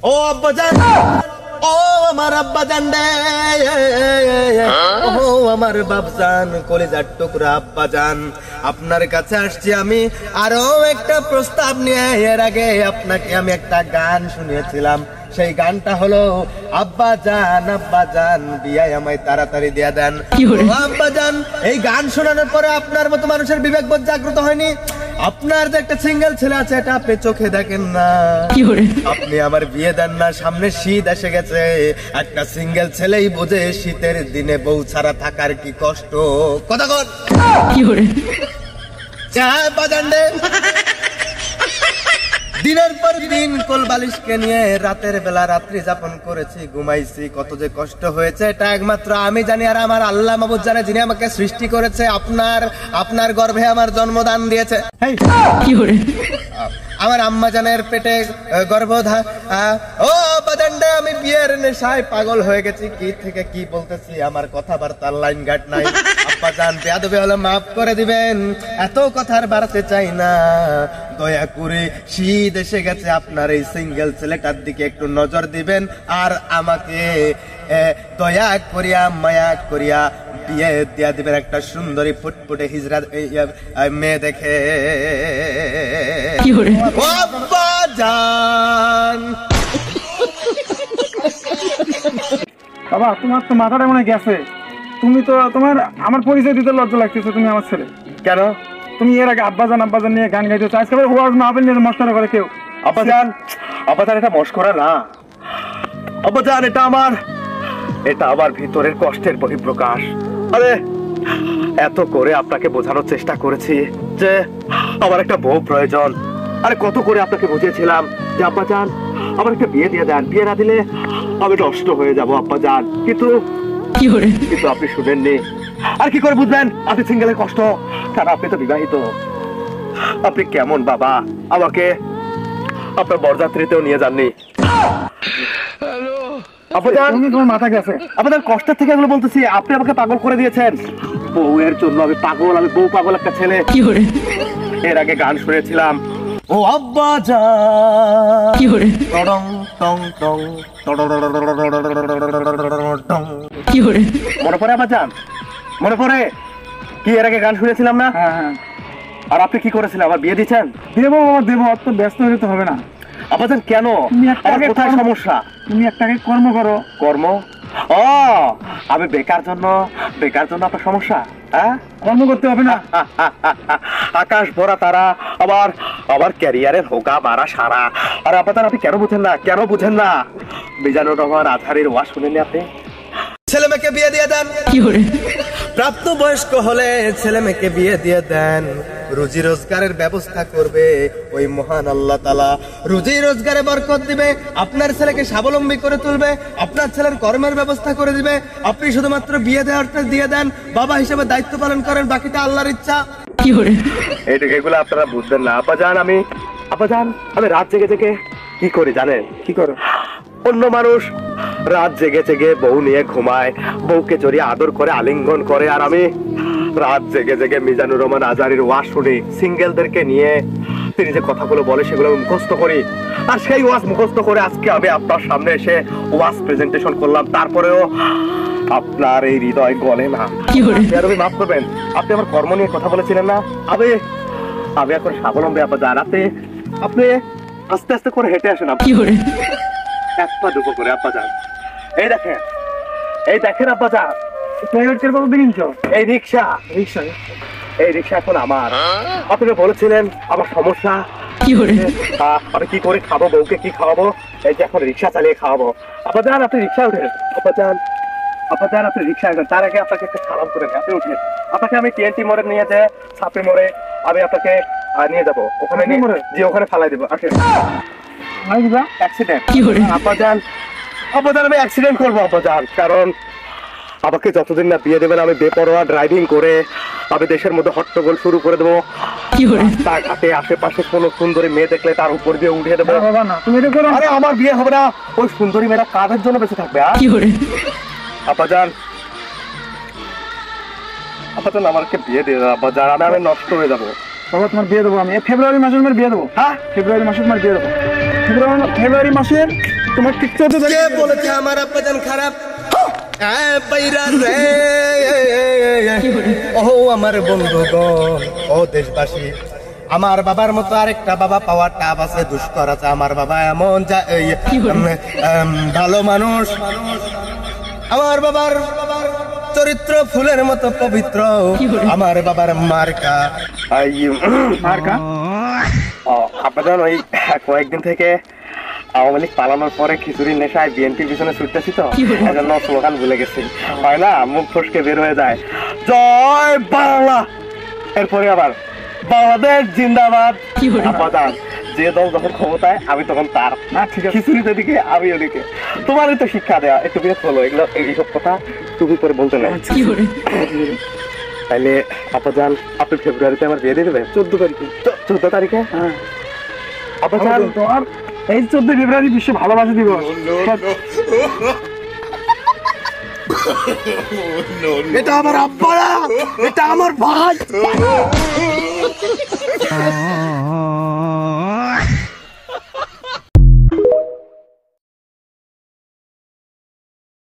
ও আব্বাজান, ও আমার আব্বাজান রে, ও আমার বাপজান, কলিজার টুকরা আব্বাজান, আপনার কাছে আসছি আমি আরো একটা প্রস্তাব নিয়ে। এর আগে আপনাকে আমি একটা গান শুনিয়েছিলাম, সেই গানটা হলো আব্বাজান আব্বাজান বিয়ায় আমায় তাড়াতাড়ি দিয়ে দেন। আব্বাজান, এই গান শোনানোর পরে আপনার মতো মানুষের বিবেকবোধ জাগ্রত হয়নি? আপনার যে একটা সিঙ্গেল ছেলে আছে এটা আপনি চোখে দেখেন না, আপনি আমার বিয়ে দেন না। সামনে শীত এসে গেছে, একটা সিঙ্গেল ছেলেই বোঝে শীতের দিনে বউ ছাড়া থাকার কি কষ্ট। কথা কন বাজান রে, দিনের পর দিন কোল বালিশকে নিয়ে রাতের বেলা রাত্রি যাপন করেছি, ঘুমাইছি, কত যে কষ্ট হয়েছে এটা একমাত্র আমি জানি, আর আমার আল্লাহ মাবুদ জানে, যিনি আমাকে সৃষ্টি করেছে, আপনার গর্ভে আমার জন্মদান দিয়েছে। আমার আম্মা জানের পেটে গর্ভধারণ। ও বাদান্ডে, আমি বিয়ের নেশায় পাগল হয়ে গেছি। কি থেকে কি বলতেছি, আমার কথাবার্তার লাইন গাট নাই। আব্বা জান, বেয়াদবি হলে মাফ করে দিবেন, এত কথার বাড়াতে চাই না। দয়া করে শীত এসে গেছে, আপনার এই সিঙ্গেল ছেলেটার দিকে একটু নজর দিবেন, আর আমাকে দয়া করিয়া মায়া করিয়া বিয়ে দিয়া দিবেন একটা সুন্দরী ফুটফুটে হিজড়া মেয়ে দেখে। বাবা, তোমার তো মাথাটা মনে গেছে। তুমি তো আমার পরিচয় দিতে লজ্জা লাগতেছে। তুমি আমার ছেলে কেন? তুমি এর আগে আব্বাজান আব্বাজান নিয়ে গান গাইতেছো, আজকে ওয়াজ মাহফিল নিয়ে মস্করা করে কেউ। আব্বাজান, এটা মস্করা না আব্বাজান, এটা আমার ভিতরের কষ্টের বহিঃপ্রকাশ। আরে এত করে আপনাকে বোঝানোর চেষ্টা করেছি যে আমার একটা বউ প্রয়োজন। আরে কত করে আপনাকে বুঝিয়েছিলাম যে আব্বাজান আমার একটা বিয়ে দিয়ে দেন, বিয়ে না দিলে আমি নষ্ট হয়ে যাবো আব্বাজান, কিন্তু আপনি শুনেননি। আর কি করে বুঝবেন আপনি সিঙ্গেলের কষ্ট? কারণ আপনি তো বিবাহিত। আপনি কেমন বাবা, আমাকে আপনার বরযাত্রীতেও নিয়ে যাননি। তোমার মাথা গেছে। আপনার কষ্টের থেকে এগুলো বলতেছি, আপনি আমাকে পাগল করে দিয়েছেন। বউয়ের জন্য আমি পাগল, আমি বউ পাগল একটা ছেলে। এর আগে গান শুনেছিলাম, ও আব্বাজান, মনে পড়ে আব্বাজান? মনে পড়ে? কি এর আগে গান শুনেছিলাম না? হ্যাঁ। আর আপনি কি করেছিলেন? আমার বিয়ে দিচ্ছেন? দেবো, অত ব্যস্ত হলে তো হবে না। আব্বাজান কেন? কোথায় সমস্যা? তুমি একটা কর্ম করো। কর্ম? ও, আমি বেকার জন্য আপনার সমস্যা? হ্যাঁ, কর্ম করতে হবে না? আকাশ ভরা তারা, আবার ক্যারিয়ারের হোকা মারা সারা। আর আব্বাজান আপনি কেন বুঝেন না? মিজানুর রহমান আজহারীর ওয়াজ শুনেননি আপনি? ছেলে মেয়েকে বিয়ে দিয়ে দেন, প্রাপ্ত বয়স্ক হলে ছেলে মেয়েকে বিয়ে দিয়ে দেন। রুজি রোজগারের ব্যবস্থা করবে ওই মহান আল্লাহ তাআলা, রুজি রোজগারে বরকত দিবে, আপনার ছেলেকে স্বাবলম্বী করে তুলবে, আপনার ছেলের কর্মের ব্যবস্থা করে দিবে। আপনি শুধুমাত্র বিয়ে দেওয়ারটা দিয়ে দেন, বাবা হিসেবে দায়িত্ব পালন করেন, বাকিটা আল্লাহর ইচ্ছা। এগুলো আপনারা বুঝবেন না আব্বাজান। আমি রাত জেগে কি করি জানেন? কি করো? অন্য মানুষ রাত জেগে বউ নিয়ে ঘুমায়, বউকে জড়িয়ে আদর করে, আলিঙ্গন করে, আর আমি রাত জেগে মিজানুর রহমান আজহারীর ওয়াজ শুনি। সিঙ্গেলদেরকে নিয়ে তিনি যে কথাগুলো বলে সেগুলো মুখস্থ করি, আর সেই ওয়াজ মুখস্থ করে আজকে আমি আপনার সামনে এসে ওয়াজ প্রেজেন্টেশন করলাম। তারপরেও আপনার এই হৃদয় গলে না। আপনি মাফ করবেন, আপনি আমার কর্ম নিয়ে কথা বলেছিলেন না? আমি এখন স্বাবলম্বী আব্বাজান। আপনি আস্তে আস্তে করে হেঁটে আসেন, এক পা দুপো করে আব্বাজান। এই দেখেন আব্বাজান, এই রিক্সা এখন আমার। আপনি বলেছিলেন আমার সমস্যা, আমি কি করে খাবো, বউকে কি খাওয়াবো, এই যে এখন রিক্সা চালিয়ে খাওয়াবো। আব্বাজান আপনি রিক্সা উঠেন, আব্বাজান আপনি রিক্সা উঠেন। তার আগে আপনাকে একটা সালাম করে নিই, আপনি উঠেন। আপনাকে আমি টিএনটি মোড়ে নিয়ে যাই, ছাপড়ি মোড়ে আমি আপনাকে নিয়ে যাবো, ওখানে ওখানে ফালাই দেবো। আব্বাজান আমি অ্যাক্সিডেন্ট করবো আব্বাজান, কারণ আমাকে যতদিন না বিয়ে দেবেন আমি বেপরোয়া ড্রাইভিং করে আমি দেশের মধ্যে হট্টগোল শুরু করে দেবো। তার ঘাটে আশেপাশে কোনো সুন্দরী মেয়ে দেখলে তার উপর দিয়ে উঠে দেবো। আরে আমার বিয়ে হবে না, ওই সুন্দরী মেয়েটা কাদের জন্য বেঁচে থাকবে? আব্বাজান আমাকে বিয়ে দিয়ে দেবো আব্বাজান, আমি নষ্ট হয়ে যাবো। বাবা তোমার বিয়ে দেবো আমি ফেব্রুয়ারি মাসে, বিয়ে দেবো। হ্যাঁ, ফেব্রুয়ারি মাসে তোমার বিয়ে দেবো। ফেব্রুয়ারি মাসের তোমার ঠিক 14 কে তারিখ বলেছে আমার আব্বাজান খারাপ? বাইরা রে ও আমার বন্ধুগণ, ও দেশবাসী, আমার বাবার মতো আরেকটা বাবা পাওয়ার টাপ আছে, দুষ্কর আছে। আমার বাবা এমন ভালো মানুষ। আমার বাবার চরিত্র ফুলের মতো পবিত্র। আমার বাবার মার্কা মার্কা আপাতত ওই কয়েকদিন থেকে আওয়ামী লীগ পালানোর পরে খিচুড়ির নেশায় বিএনপির পিছনে ছুটতেছি তো, এজন্য স্লোগান ভুলে গেছি। হয় না, মুখ ফসকে বের হয়ে যায় জয় বাংলা, এরপরে আবার বাংলাদেশ জিন্দাবাদ। আপাতত যে দল যখন ক্ষমতায় আমি তখন তার। না ঠিক আছে, খিচুড়ি দিকে আমি ওদিকে। তোমারই তো শিক্ষা দেওয়া, একটু বিরত হলো এগুলো, এইসব কথা তুমি করে বলতে নেই। তাইলে আপাজান আপনি ফেব্রুয়ারিতে আমার বিয়ে দিয়ে দেবেন? 14 তারিখে। 14 তারিখে? হ্যাঁ আপাজান তোমার এই 14 ফেব্রুয়ারি বিশ্ব ভালোবাসা দিবস। এটা আমার আব্বা না, এটা আমার ভাই।